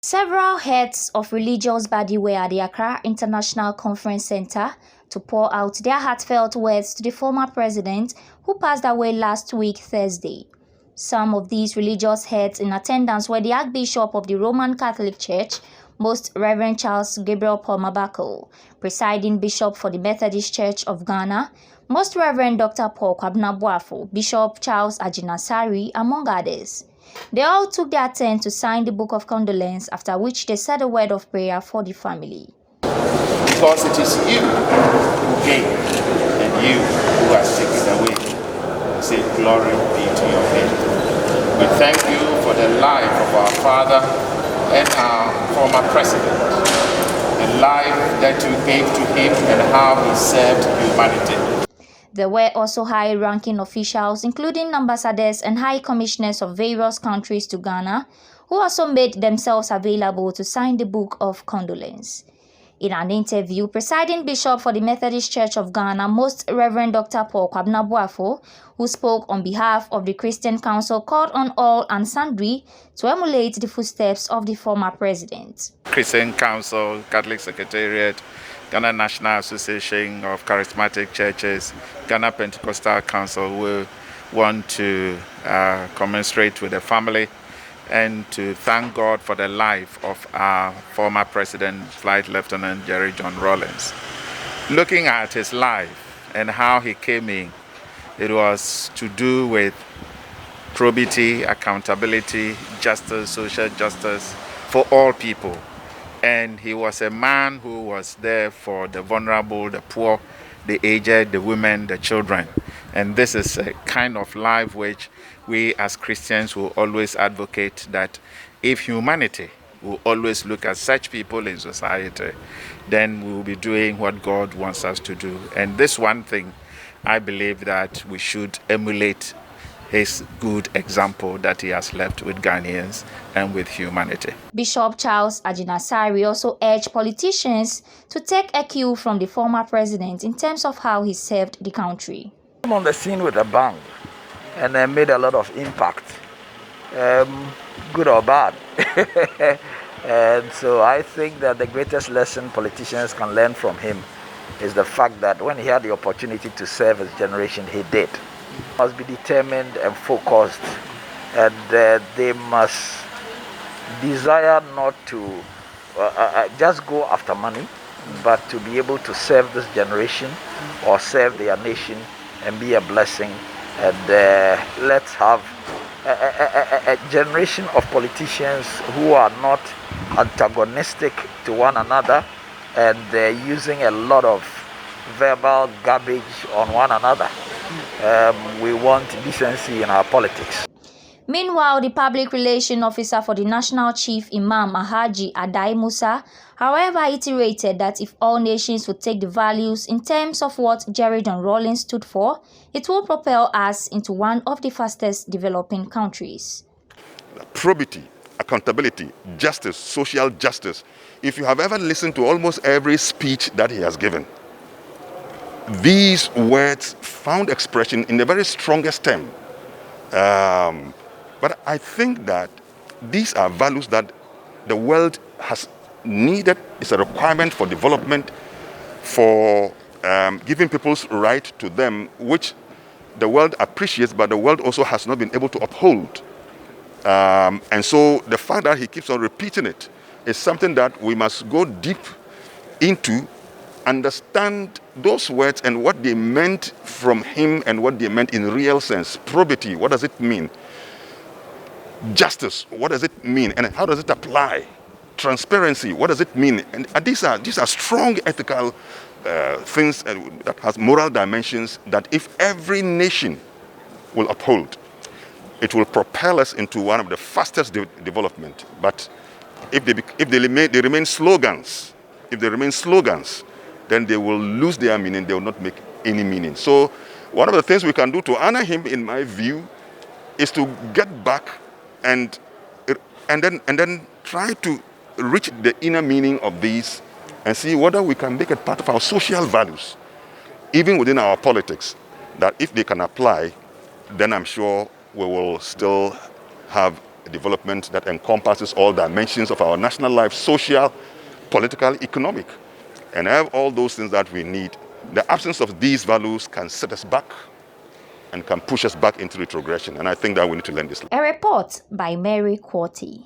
Several heads of religious body were at the Accra International Conference Center to pour out their heartfelt words to the former president who passed away last week Thursday. Some of these religious heads in attendance were the Archbishop of the Roman Catholic Church, Most Reverend Charles Gabriel Paul Mabako, Presiding Bishop for the Methodist Church of Ghana, Most Reverend Dr. Paul Kwabena, Bishop Charles Ajinasari, among others. They all took their turn to sign the Book of Condolence, after which they said a word of prayer for the family. Because it is you who gave and you who has taken away. Say, glory be to your name. We thank you for the life of our father and our former president, the life that you gave to him and how he served humanity. There were also high-ranking officials, including ambassadors and high commissioners of various countries to Ghana, who also made themselves available to sign the Book of Condolence. In an interview, Presiding Bishop for the Methodist Church of Ghana, Most Reverend Dr. Paul Kwabena, who spoke on behalf of the Christian Council, called on all and sundry to emulate the footsteps of the former president. Christian Council, Catholic Secretariat, Ghana National Association of Charismatic Churches, Ghana Pentecostal Council will want to commiserate with the family and to thank God for the life of our former President, Flight Lieutenant John Rawlings. Looking at his life and how he came in, it was to do with probity, accountability, justice, social justice for all people. And he was a man who was there for the vulnerable, the poor, the aged, the women, the children. And this is a kind of life which we as Christians will always advocate, that if humanity will always look at such people in society, then we will be doing what God wants us to do. And this one thing, I believe that we should emulate his good example that he has left with Ghanaians and with humanity. Bishop Charles Ajinasari also urged politicians to take a cue from the former president in terms of how he served the country. I'm on the scene with a bang and I made a lot of impact, good or bad. And so I think that the greatest lesson politicians can learn from him is the fact that when he had the opportunity to serve his generation, he did. Must be determined and focused, and they must desire not to just go after money, but to be able to serve this generation or serve their nation and be a blessing. And let's have a generation of politicians who are not antagonistic to one another and using a lot of verbal garbage on one another. We want decency in our politics. Meanwhile, the public relations officer for the National Chief Imam Alhaji Adai Musa, however, iterated that if all nations would take the values in terms of what John Rawlings stood for, it will propel us into one of the fastest developing countries. Probity, accountability, justice, social justice. If you have ever listened to almost every speech that he has given, these words found expression in the very strongest term. But I think that these are values that the world has needed. It's a requirement for development, for giving people's right to them, which the world appreciates, but the world also has not been able to uphold. And so the fact that he keeps on repeating it is something that we must go deep into, understand those words and what they meant from him and what they meant in real sense. Probity, what does it mean? Justice, what does it mean? And how does it apply? Transparency, what does it mean? And these are strong ethical things that has moral dimensions that if every nation will uphold, it will propel us into one of the fastest development. But if they remain slogans, then they will lose their meaning. They will not make any meaning. So one of the things we can do to honor him, in my view, is to get back and then try to reach the inner meaning of these and see whether we can make it part of our social values, even within our politics, that if they can apply, then I'm sure we will still have development that encompasses all dimensions of our national life, social, political, economic, and have all those things that we need. The absence of these values can set us back and can push us back into retrogression. And I think that we need to learn this. A report by Mary Quarty.